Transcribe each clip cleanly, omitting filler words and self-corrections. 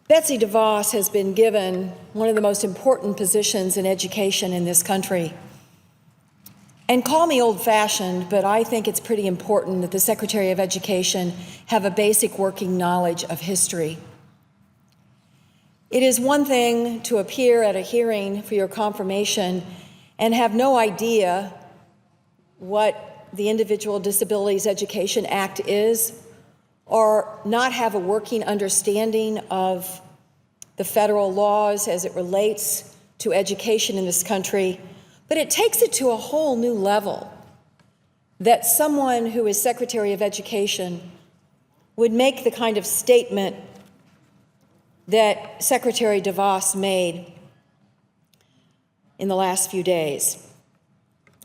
Betsy DeVos has been given one of the most important positions in education in this country. And call me old-fashioned, but I think it's pretty important that the Secretary of Education have a basic working knowledge of history. It is one thing to appear at a hearing for your confirmation and have no idea what the Individual Disabilities Education Act is, or not have a working understanding of the federal laws as it relates to education in this country. But it takes it to a whole new level that someone who is Secretary of Education would make the kind of statement that Secretary DeVos made in the last few days.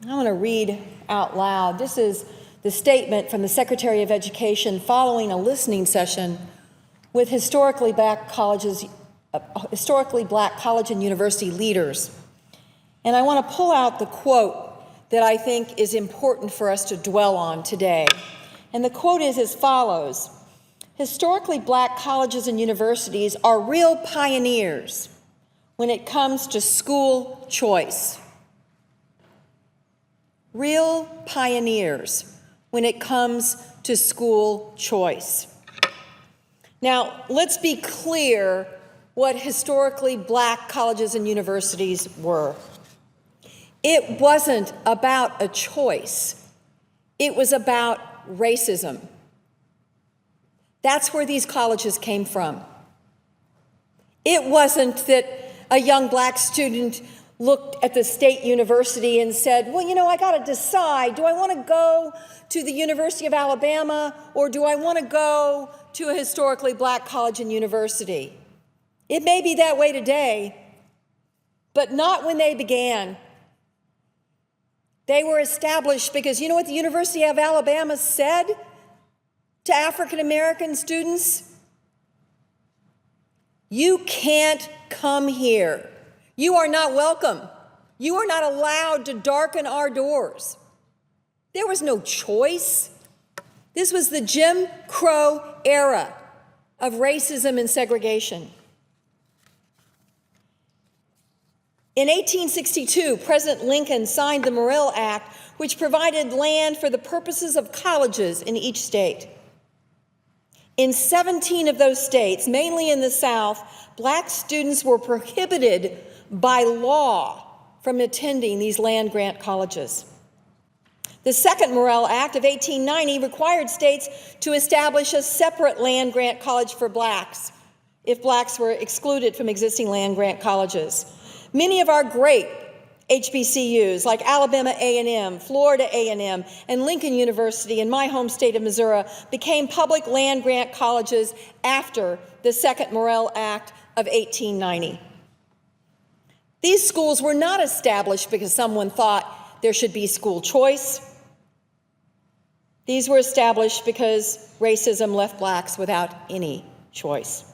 I want to read out loud. This is the statement from the Secretary of Education following a listening session with historically black college and university leaders. And I want to pull out the quote that I think is important for us to dwell on today. And the quote is as follows: "Historically black colleges and universities are real pioneers when it comes to school choice. Real pioneers when it comes to school choice." Now, let's be clear what historically black colleges and universities were. It wasn't about a choice. It was about racism. That's where these colleges came from. It wasn't that a young black student looked at the state university and said, well, you know, I got to decide, do I want to go to the University of Alabama or do I want to go to a historically black college and university? It may be that way today, but not when they began. They were established because you know what the University of Alabama said to African American students? You can't come here. You are not welcome. You are not allowed to darken our doors. There was no choice. This was the Jim Crow era of racism and segregation. In 1862, President Lincoln signed the Morrill Act, which provided land for the purposes of colleges in each state. In 17 of those states, mainly in the South, black students were prohibited by law from attending these land-grant colleges. The second Morrill Act of 1890 required states to establish a separate land-grant college for blacks if blacks were excluded from existing land-grant colleges. Many of our great HBCUs, like Alabama A&M, Florida A&M, and Lincoln University in my home state of Missouri, became public land-grant colleges after the second Morrill Act of 1890. These schools were not established because someone thought there should be school choice. These were established because racism left blacks without any choice.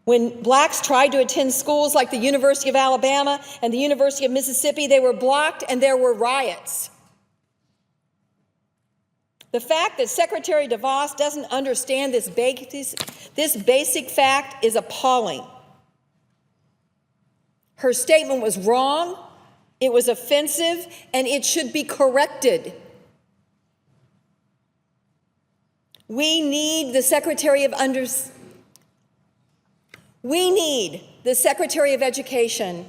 When blacks tried to attend schools like the University of Alabama and the University of Mississippi, they were blocked and there were riots. The fact that Secretary DeVos doesn't understand this basic fact is appalling. Her statement was wrong, it was offensive, and it should be corrected. We need the Secretary of Education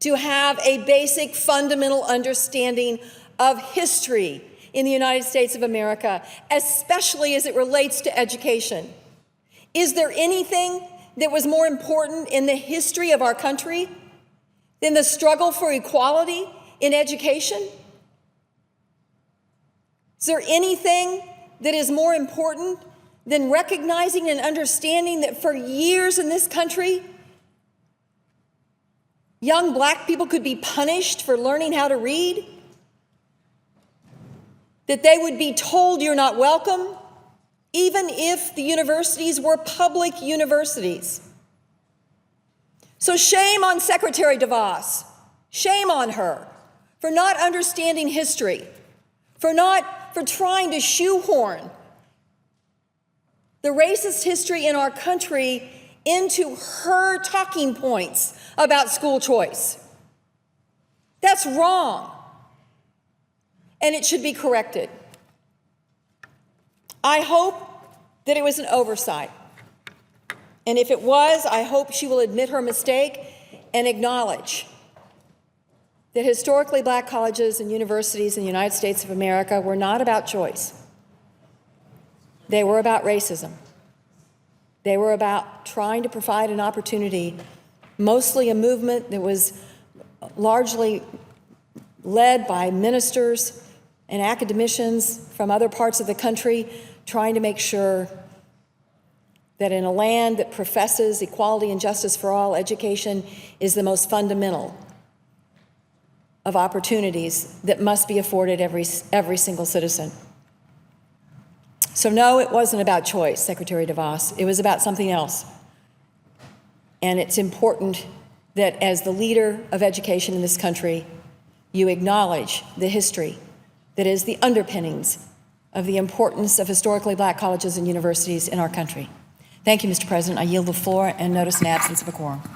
to have a basic fundamental understanding of history in the United States of America, especially as it relates to education. Is there anything that was more important in the history of our country than the struggle for equality in education? Is there anything that is more important than recognizing and understanding that for years in this country, young black people could be punished for learning how to read? That they would be told you're not welcome, even if the universities were public universities. So shame on Secretary DeVos, shame on her for not understanding history, for trying to shoehorn the racist history in our country into her talking points about school choice. That's wrong, and it should be corrected. I hope that it was an oversight, and if it was, I hope she will admit her mistake and acknowledge that historically black colleges and universities in the United States of America were not about choice. They were about racism. They were about trying to provide an opportunity, mostly a movement that was largely led by ministers and academicians from other parts of the country, trying to make sure that in a land that professes equality and justice for all, education is the most fundamental of opportunities that must be afforded every single citizen. So no, it wasn't about choice, Secretary DeVos. It was about something else. And it's important that as the leader of education in this country, you acknowledge the history that is the underpinnings of the importance of historically black colleges and universities in our country. Thank you, Mr. President. I yield the floor and notice an absence of a quorum.